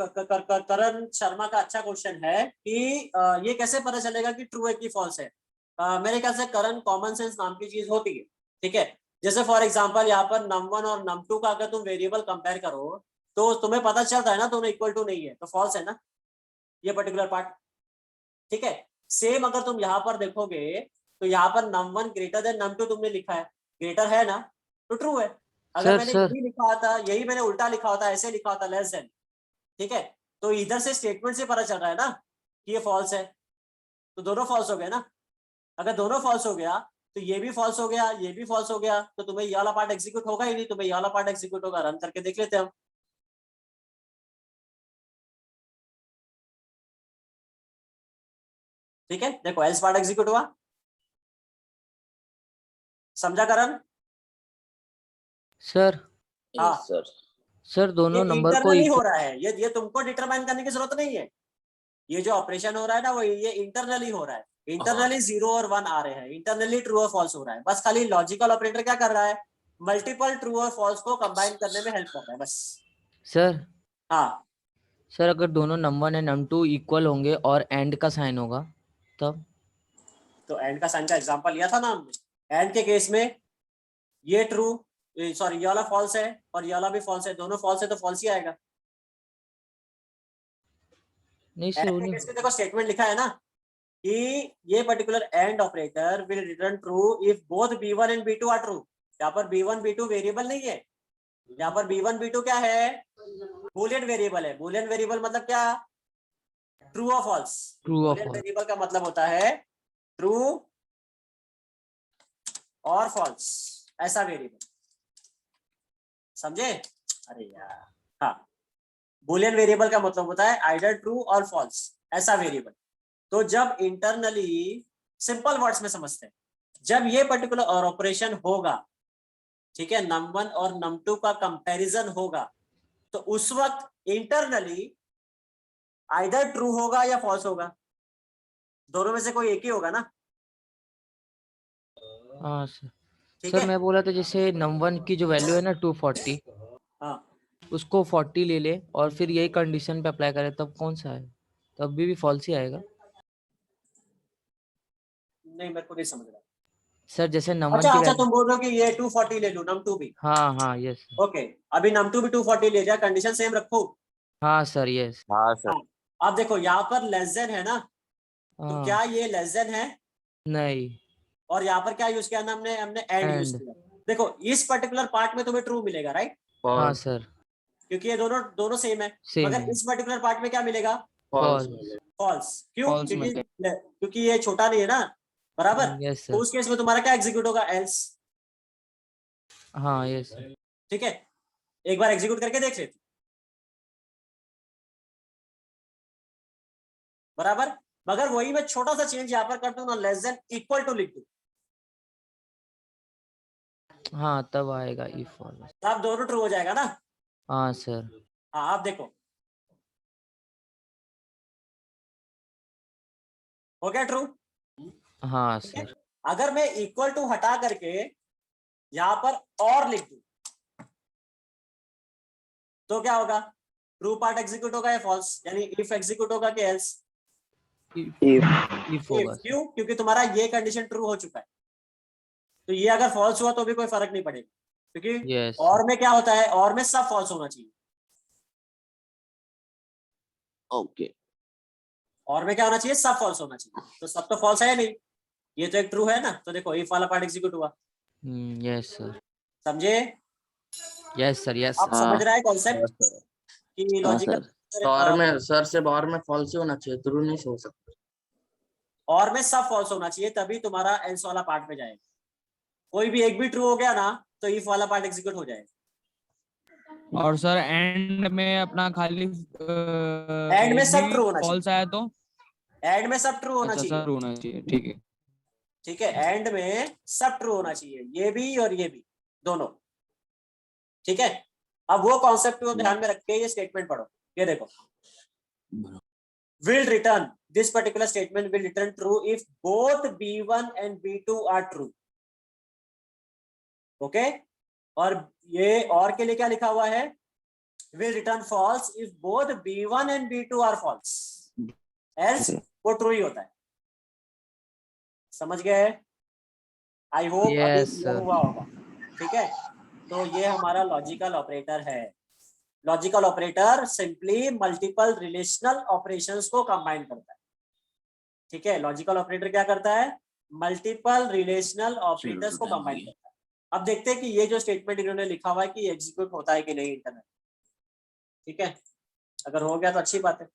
करण शर्मा का अच्छा क्वेश्चन है कि ये कैसे पता चलेगा कि ट्रू है कि फॉल्स है। मेरे ख्याल से करण कॉमन सेंस नाम की चीज होती है, ठीक है। जैसे फॉर एग्जांपल यहाँ पर num1 और num2 का अगर तुम वेरिएबल कंपेयर करो तो तुम्हें पता चलता है ना दोनों इक्वल टू नहीं है, तो फॉल्स है ना ये पर्टिकुलर पार्ट, ठीक है। सेम अगर तुम यहाँ पर देखोगे तो यहाँ पर num1 ग्रेटर देन num2 तुमने लिखा है, ग्रेटर है ना, तो ट्रू है। अगर मैंने यही लिखा होता, यही मैंने उल्टा लिखा होता, ऐसे लिखा होता लेस देन, ठीक है, तो इधर से स्टेटमेंट से पता चल रहा है ना कि ये फॉल्स है, तो दोनों फॉल्स हो गए ना। अगर दोनों फॉल्स हो गया तो ये भी फॉल्स हो गया, ये भी फॉल्स हो गया, तो तुम्हें ये वाला पार्ट एग्जीक्यूट होगा ही नहीं, तुम्हें ये वाला पार्ट एग्जीक्यूट होगा। रन करके देख लेते हैं हम। ठीक है, देखो एल्स पार्ट एग्जीक्यूट हुआ, समझा करण? सर हाँ सर सर दोनों ये नंबर को इंटरनली हो equal- रहा है, ये तुमको डिटरमाइन करने की जरूरत नहीं है। ये जो ऑपरेशन हो रहा है ना वो ये इंटरनली हो रहा है, इंटरनली 0 और 1 आ रहे हैं, इंटरनली ट्रू और फॉल्स हो रहा है। बस खाली लॉजिकल ऑपरेटर क्या कर रहा है, मल्टीपल ट्रू और फॉल्स को कंबाइन करने में हेल्प कर रहा है बस। सर हाँ, सर अगर दोनों num1 और num2 इक्वल होंगे और एंड का साइन होगा तब? तो एंड का साइन का एग्जांपल लिया था ना हमने। एंड के केस में ये ट्रू, सॉरी ये वाला फॉल्स है और ये वाला भी फॉल्स है, दोनों फॉल्स है तो फॉल्स ही आएगा। नहीं एंड सर के केस में देखो स्टेटमेंट लिखा है ना, कि ये particular and operator will return true if both b1 and b2 are true. यहाँ पर b1 b2 वेरिएबल नहीं है, यहाँ पर b1 b2 क्या है, बूलियन वेरिएबल है। बूलियन वेरिएबल मतलब क्या, ट्रू और फॉल्स। ट्रू और बूलियन फॉल्स। वेरिएबल का मतलब होता है ट्रू और फॉल्स, ऐसा वेरिएबल, समझे? अरे यार, हाँ, बूलियन वेरिएबल का मतलब होता है आइदर ट्रू और फॉल्स, ऐसा वेरिएबल। तो जब इंटरनली, सिंपल वर्ड्स में समझते हैं, जब ये पर्टिकुलर और ऑपरेशन होगा, ठीक है, num1 और num2 का कंपैरिजन होगा, तो उस वक्त इंटरनली आइदर ट्रू होगा या फॉल्स होगा, दोनों में से कोई एक ही होगा ना। हाँ सर। ठीक सर है, मैं बोला था जैसे नम1 की जो वैल्यू है ना 240, हाँ, उसको 40 ले ले और फिर यही कंडीशन पे अप्लाई करे, तब कौन सा है? तब भी फॉल्स ही आएगा नहीं मेरे को नहीं समझ रहा। सर। जैसे नम1 अच्छा की अच्छा, वैल्यू, तुम बोल रहे हो कि ये 240 ले लूं, num2 भी। हाँ हाँ यस सर। ओके, अभी num2 भी 240 ले जाए, कंडीशन सेम रखो। हाँ सर यस। हाँ सर। हाँ, अब देखो यहाँ पर लेस देन है ना, तो हाँ क्या ये लेस देन है? नहीं, और यहाँ पर क्या यूज किया ना, हमने हमने एंड यूज एंड। किया। देखो इस पर्टिकुलर पार्ट में तुम्हें ट्रू मिलेगा, राइट, हाँ फॉल्स। सर क्योंकि ये दोनों दोनों सेम है। सेम मगर है। इस पर्टिकुलर पार्ट में क्या मिलेगा? फॉल्स। फॉल्स। फॉल्स। क्यों? False क्योंकि ये छोटा नहीं है ना, बराबर। यस तो सर। उस केस में तुम्हारा क्या एग्जीक्यूट होगा? एल्स। हाँ यस सर। ठीक है, एक बार एग्जीक्यूट करके देख लेते, बराबर। मगर वही मैं छोटा सा चेंज यहाँ पर कर दूं ना, लेस देन इक्वल टू लिख दूं, हाँ तब आएगा इफ फॉल्स। तो आप दोनों ट्रू हो जाएगा ना। हाँ सर। हाँ, आप देखो हो गया ट्रू। हाँ ठीक है, सर। अगर मैं इक्वल टू हटा करके यहां पर और लिख दूं, तो क्या होगा? ट्रू पार्ट एग्जीक्यूट होगा या फॉल्स? यानी इफ एग्जीक्यूट होगा कि एल्स? इफ होगा सर। क्यों? क्योंकि तुम्हारा ये कंडीशन ट्रू हो चुका है, तो ये अगर फॉल्स हुआ तो भी कोई फर्क नहीं पड़ेगा, क्योंकि यस और में क्या होता है, और में सब फॉल्स होना चाहिए। ओके। और में क्या होना चाहिए? सब फॉल्स होना चाहिए। तो सब तो फॉल्स है नहीं, ये तो एक ट्रू है ना। तो देखो इफ वाला पार्ट एग्जीक्यूट हुआ, यस सर। समझे? Yes sir. यस आप सर। समझ रहा है हाँ कॉन्सेप्ट सर। कि हाँ लॉजिकल सर। और में सर से बाहर में फॉल्स ही होना चाहिए, ट्रू नहीं हो सकता। और में सब फॉल्स होना चाहिए, तभी तुम्हारा एल्स वाला पार्ट पे जाएगा। कोई भी एक भी ट्रू हो गया ना, तो इफ वाला पार्ट एग्जीक्यूट हो जाएगा। और सर एंड में अपना खाली एंड में एक सब भी ट्रू होना फॉल्स चाहिए, आया तो? एंड में सब ट्रू होना अच्छा चाहिए। सर होना चाहिए, ठीक है। ठीक है, एंड में सब ट्रू होना चाहिए, ये भी और ये भी, दोनों। ठीक है, अब वो कॉन्सेप्ट को ध्यान में रख के ये स्टेटमेंट पढ़ो। ये देखो, will return, this particular statement will return true if both b1 and b2 are true. Okay, और ये और के लिए क्या लिखा हुआ है? will return false if both b1 and b2 are false, else वो ट्रू ही होता है। समझ गए? आई होप अभी यस क्लियर सर। हुआ होगा। ठीक है, तो ये हमारा लॉजिकल ऑपरेटर है। Logical operator simply multiple relational operations को कंबाइन करता है। ठीक है, लॉजिकल ऑपरेटर क्या करता है? मल्टीपल रिलेशनल ऑपरेटर्स को कंबाइन करता है। अब देखते हैं कि ये जो स्टेटमेंट इन्होंने लिखा हुआ है कि एग्जीक्यूट होता है कि नहीं इंटरनेट। ठीक है, अगर हो गया तो अच्छी बात है।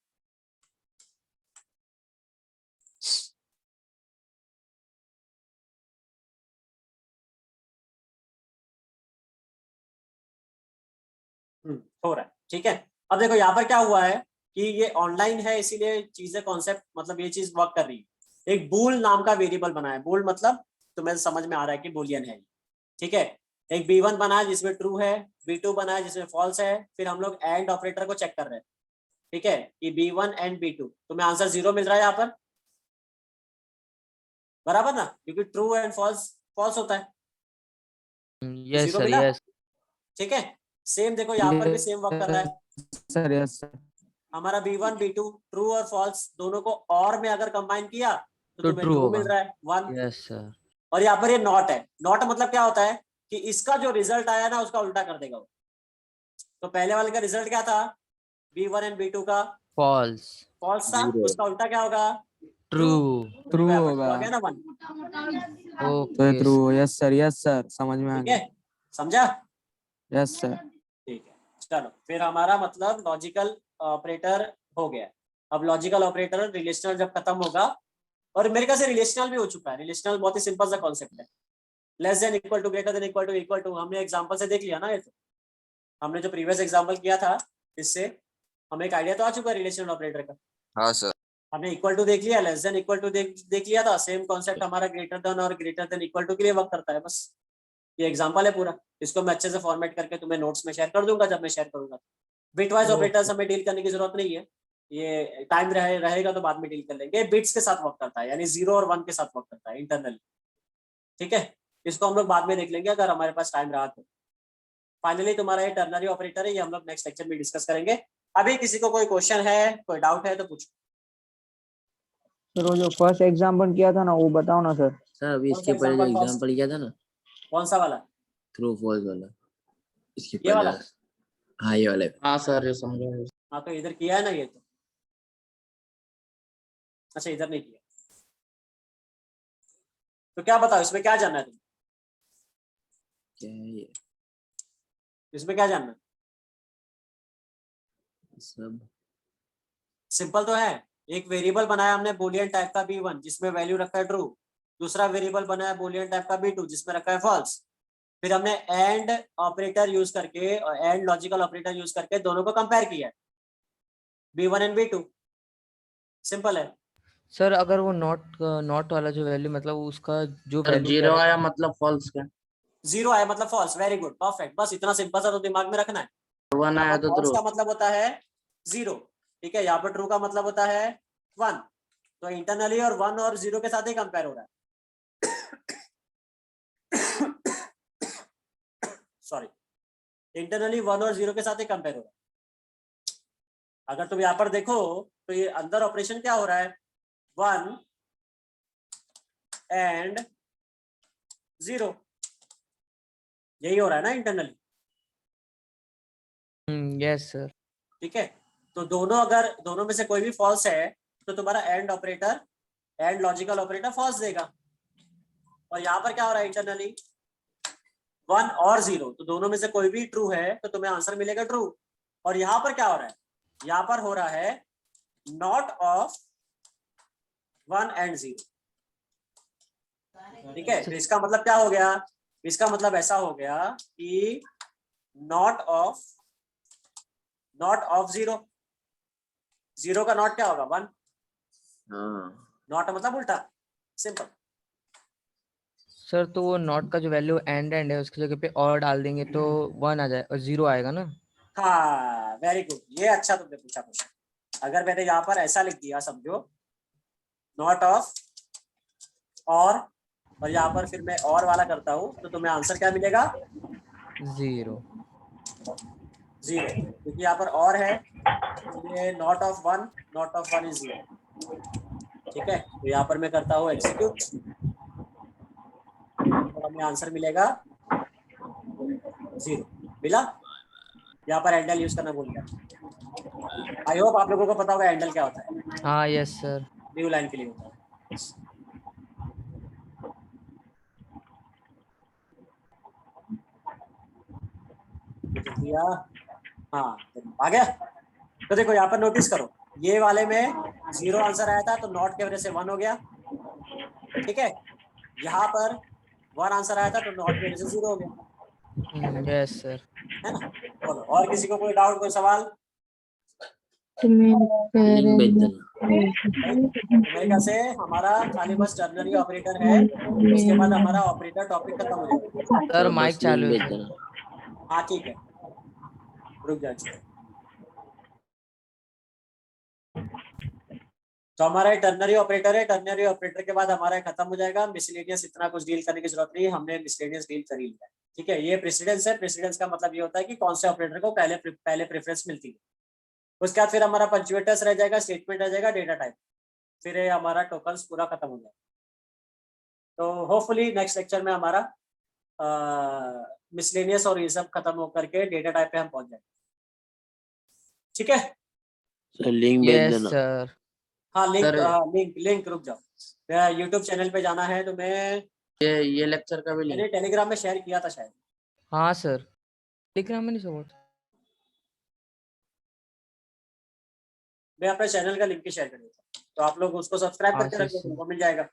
हो रहा है। ठीक है, अब देखो यहाँ पर क्या हुआ है कि ये ऑनलाइन है, इसीलिए चीजें कॉन्सेप्ट मतलब ये चीज वर्क कर रही है। एक बूल नाम का वेरिएबल बना है, बूल मतलब तुम्हें समझ में आ रहा है कि बूलियन है। ठीक है, एक b1 बना है जिसमें ट्रू है, b2 बना है जिसमें फॉल्स है, फिर हम लोग एंड ऑपरेटर को चेक कर रहे हैं। ठीक है, कि b1 एंड b2, तुम्हें आंसर 0 मिल रहा है यहाँ पर, बराबर ना, क्योंकि ट्रू एंड फॉल्स फॉल्स होता है, यस 0 सर। मिला। यस ठीक है, सेम देखो यहाँ पर भी सेम वर्क कर रहा है। Sir yes sir. हमारा b1 b2 ट्रू और फॉल्स दोनों को और में अगर कंबाइन किया तो तो तुम्हें ट्रू ट्रू होगा। मिल रहा है 1। Yes sir. और यहाँ पर ये नॉट है। नॉट मतलब क्या होता है कि इसका जो रिजल्ट आया ना उसका उल्टा कर देगा वो। तो पहले वाले का रिजल्ट क्या था? b1 एंड b2 का फॉल्स। फॉल्स था, Zero. उसका उल्टा क्या होगा? ट्रू। ट्रू हो होगा गया ना 1, तो ओके ट्रू। यस सर समझ में आ ठीक गया। है, समझा? Yes sir. ठीक है, चलो फिर हमारा मतलब लॉजिकल ऑपरेटर हो गया। अब लॉजिकल ऑपरेटर रिलेशनल जब खत्म होगा, और मेरे ख्याल से रिलेशनल भी हो चुका है। रिलेशनल बहुत ही सिंपल सा कॉन्सेप्ट है, less than equal to, greater than equal to हमने एग्जांपल से देख लिया ना। ये तो हमने जो प्रीवियस एग्जांपल किया था, इससे हमें एक आइडिया तो आ चुका है रिलेशनल ऑपरेटर का। हाँ सर। हमने इक्वल टू देख लिया, लेस देन इक्वल टू देख लिया था। सेम कॉन्सेप्ट हमारा ग्रेटर देन और ग्रेटर देन इक्वल टू के लिए वर्क करता है। बस ये एग्जांपल है पूरा। इसको मैं अच्छे से फॉर्मेट करके तुम्हें नोट्स में शेयर कर दूंगा जब मैं शेयर करूंगा। बिटवाइज ऑपरेटर्स हमें डील करने की जरूरत नहीं है, ये टाइम रहेगा तो बाद में डील कर लेंगे। बिट्स के साथ वर्क करता है, यानी 0 और 1 के साथ वर्क करता है इंटरनली। ठीक है, इसको हम लोग बाद में देख लेंगे अगर हमारे पास टाइम रहा तो। फाइनली तुम्हारा ये टर्नरी ऑपरेटर है, ये हम लोग नेक्स्ट लेक्चर में डिस्कस करेंगे। अभी किसी को कोई क्वेश्चन है, कोई डाउट है तो पूछो। सर वो जो फर्स्ट एग्जाम्पल किया था ना वो बताओ ना सर। सर अभी कौन सा इसके पहले जो example first? एग्जांपल किया था ना, कौन सा वाला? ट्रू फॉल्स वाला, इसके ये वाला? पहले। हाँ ये वाले। हाँ सर ये समझा। हाँ तो इधर किया है ना ये तो। अच्छा इधर नहीं किया, तो क्या बताओ इसमें क्या जानना है तुम्हें? क्या है ये इसमें क्या जानना है? सब? सिंपल तो है। एक वेरिएबल बनाया हमने बूलियन टाइप का b1 जिसमें वैल्यू रखा है ट्रू। दूसरा वेरिएबल बनाया बूलियन टाइप का b2 जिसमें रखा है फॉल्स। फिर हमने एंड ऑपरेटर यूज करके और एंड लॉजिकल ऑपरेटर यूज करके दोनों को कंपेयर किया है, b1 एंड b2। सिंपल है। सर अगर वो नॉट वाला जो वैल्यू मतलब उसका जो सर वैल्यू जीरो आया मतलब फॉल्स क्या? 0 आया मतलब फॉल्स। Very good, perfect. बस इतना सिंपल सा तो दिमाग में रखना है। 1 आया तो फॉल्स ट्रू। का मतलब होता है 0, ठीक है। यहाँ पर ट्रू का मतलब होता है 1। तो इंटरनली और 1 और 0 के साथ ही कंपेयर हो रहा है। सॉरी, इंटरनली 1 और 0 के साथ ही कंपेयर हो रहा है। अगर तुम यहाँ पर देखो तो ये अंदर ऑपरेशन क्या हो रहा है, 1 एंड 0, यही हो रहा है ना इंटरनली। Yes sir. ठीक है, तो दोनों में से कोई भी फॉल्स है तो तुम्हारा and operator, and logical operator false देगा। और यहाँ पर क्या हो रहा है इंटरनली 1 और 0, तो दोनों में से कोई भी ट्रू है तो तुम्हें आंसर मिलेगा ट्रू। और यहाँ पर क्या हो रहा है, यहाँ पर हो रहा है नॉट ऑफ 1 एंड 0। ठीक है, तो इसका मतलब क्या हो गया, इसका मतलब ऐसा हो गया कि नॉट ऑफ 0, 0 का नॉट क्या होगा 1। हाँ नॉट मतलब उल्टा, सिंपल। सर तो वो नॉट का जो वैल्यू एंड है उसकी जगह पे और डाल देंगे तो 1 आ जाए और 0 आएगा ना। हाँ वेरी गुड, ये अच्छा तुमने पूछा क्वेश्चन। अगर मैंने यहाँ पर ऐसा लिख दिया समझो, नॉट ऑफ और यहाँ पर फिर मैं और वाला करता हूँ तो तुम्हें आंसर क्या मिलेगा 0, क्योंकि यहाँ पर और है, ये not of 1, not of 1 is 0। ठीक है, तो यहाँ पर मैं करता हूँ एग्जीक्यूट, तो हमें आंसर मिलेगा 0 मिला। यहाँ पर हैंडल यूज करना भूल गया। आई होप आप लोगों को पता होगा हैंडल क्या होता है। हाँ यस सर। न्यू लाइन के लिए होता है। दिया, हाँ आ गया। तो देखो यहाँ पर नोटिस करो, ये वाले में 0 आंसर आया था तो नॉट के वजह से 1 हो गया। ठीक है, यहाँ पर 1 आंसर आया था तो नॉट की वजह से 0 हो गया। Yes sir. है ना, बोलो और किसी को कोई डाउट, कोई सवाल? लिंक भेज देना। मेरे ख्याल से हमारा खाली बस टर्नरी ऑपरेटर है, उसके बाद हमारा ऑपरेटर टॉपिक खत्म हो जाएगा। सर माइक चालू है भेज सर। देना। हाँ ठीक है, रुक जाओ। तो हमारा टर्नरी ऑपरेटर है, टर्नरी ऑपरेटर के बाद हमारा खत्म हो जाएगा। मिसलेनियस इतना कुछ डील करने की जरूरत नहीं है, हमने मिसलेनियस डील कर ही लिया। ठीक है, ये प्रेसिडेंस है। प्रेसिडेंस का मतलब ये होता है कि कौन से ऑपरेटर को पहले प्रेफरेंस मिलती है। उसके बाद फिर हमारा पंक्चुएटर्स रह जाएगा, स्टेटमेंट रह जाएगा, डेटा टाइप, फिर हमारा टोकन्स पूरा खत्म हो जाएगा। तो होपफुली नेक्स्ट लेक्चर में हमारा मिसलेनियस और ये सब खत्म होकर के डेटा टाइप पे हम पहुंच जाएंगे। ठीक है, सर लिंक भेज यस देना। सर। हाँ लिंक सर लिंक रुक जाओ, यूट्यूब चैनल पे जाना है तो ये लेक्चर का भी मैंने लिंक। टेलीग्राम में शेयर किया था शायद। हाँ सर, टेलीग्राम में नहीं सपोर्ट। मैं अपने चैनल का लिंक ही शेयर कर देता हूँ, तो आप लोग उसको सब्सक्राइब करके रख आशीष दो, तुमको मिल जाएगा।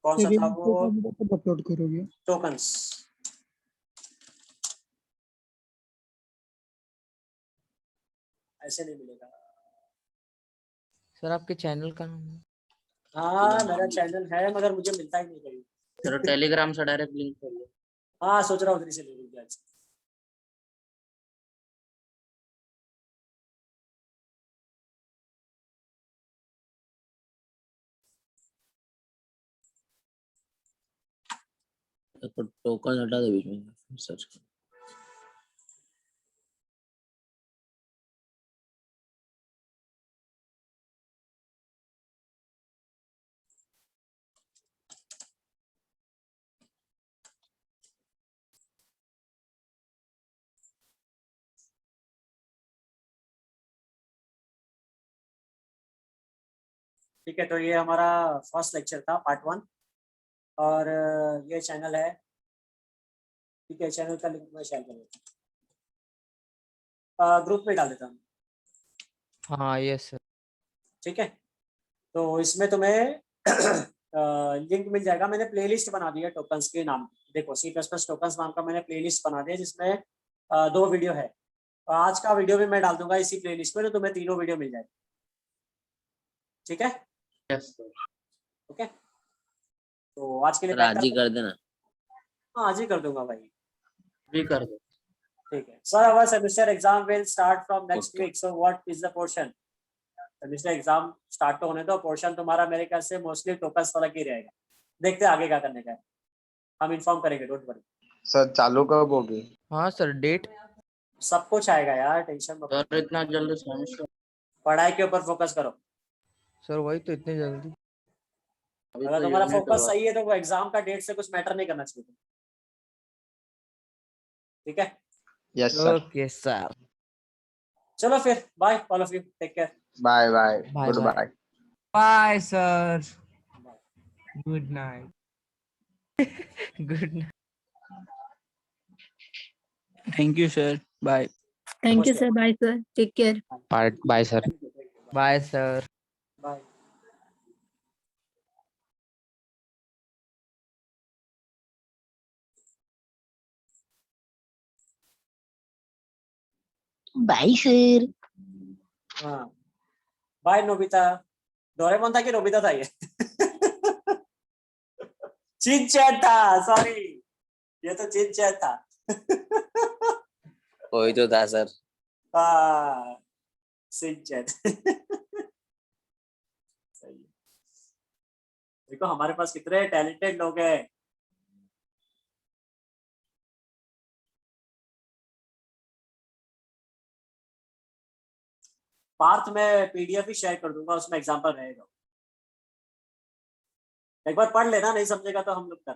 कौन सा था वो? अपलोड करोगे? टोकन्स। ऐसे नहीं मिलेगा। सर आपके चैनल का नाम है? हाँ मेरा चैनल है मगर मुझे मिलता ही नहीं कहीं। चलो टेलीग्राम से डायरेक्ट लिंक कर लो। हाँ सोच रहा हूँ उधर से ले लूँ आज। तो टोकन हटा दो बीच में, सर्च कर। ठीक है, तो ये हमारा फर्स्ट लेक्चर था पार्ट 1, और ये चैनल है। ठीक है, चैनल का लिंक मैं शेयर कर देता हूँ, ग्रुप में डाल देता हूँ। हाँ यस सर। ठीक है, तो इसमें तुम्हें लिंक मिल जाएगा। मैंने प्लेलिस्ट बना दी है टोकन्स के नाम। देखो C++ टोकन्स नाम का मैंने प्लेलिस्ट बना दिया, जिसमें 2 वीडियो है। आज का वीडियो भी मैं डाल दूंगा इसी प्लेलिस्ट में, तो तुम्हें 3 वीडियो मिल जाएगी। ठीक है, यस सर। ओके, तो आज के लिए आज ही कर देना। हाँ आज ही कर दूंगा भाई। भी कर दो। ठीक है sir, our semester exam will start from next Okay. week, so what is the portion? Semester exam start तो होने दो, पोर्शन तुम्हारा मेरे ख्याल से मोस्टली टोकन्स वाला ही रहेगा। देखते हैं आगे क्या करने का है, हम इन्फॉर्म करेंगे, डोंट वरी। सर चालू कब होगी? हाँ सर, डेट? सब कुछ आएगा यार, टेंशन मत लो। सर इतना जल्दी सेमेस्टर? पढ़ाई के ऊपर फोकस करो। सर वही तो, इतनी जल्दी? अभी अगर तो तुम्हारा यूनिट फोकस हुआ। सही है तो वो एग्जाम का डेट से कुछ मैटर नहीं करना चाहिए। ठीक है, यस सर। Okay sir. चलो फिर bye all of you, take care. Bye bye, Bye good bye. Bye. Bye sir, good night. Good night. Thank you sir, bye. Thank you, sir. Bye, sir. Take care. Bye sir. Bye sir. Bye. Bye, sir. हाँ बाय नोबिता। डोरेमोन था कि नोबिता था ये? चिन-चैन था, सॉरी, ये तो चिन-चैन था। कोई तो था सर। हाँ चिन-चैन। सही है। देखो हमारे पास कितने टैलेंटेड लोग हैं। पार्थ में पीडीएफ ही शेयर कर दूंगा, उसमें एग्जांपल रहेगा। एक बार पढ़ लेना, नहीं समझेगा तो हम लोग कर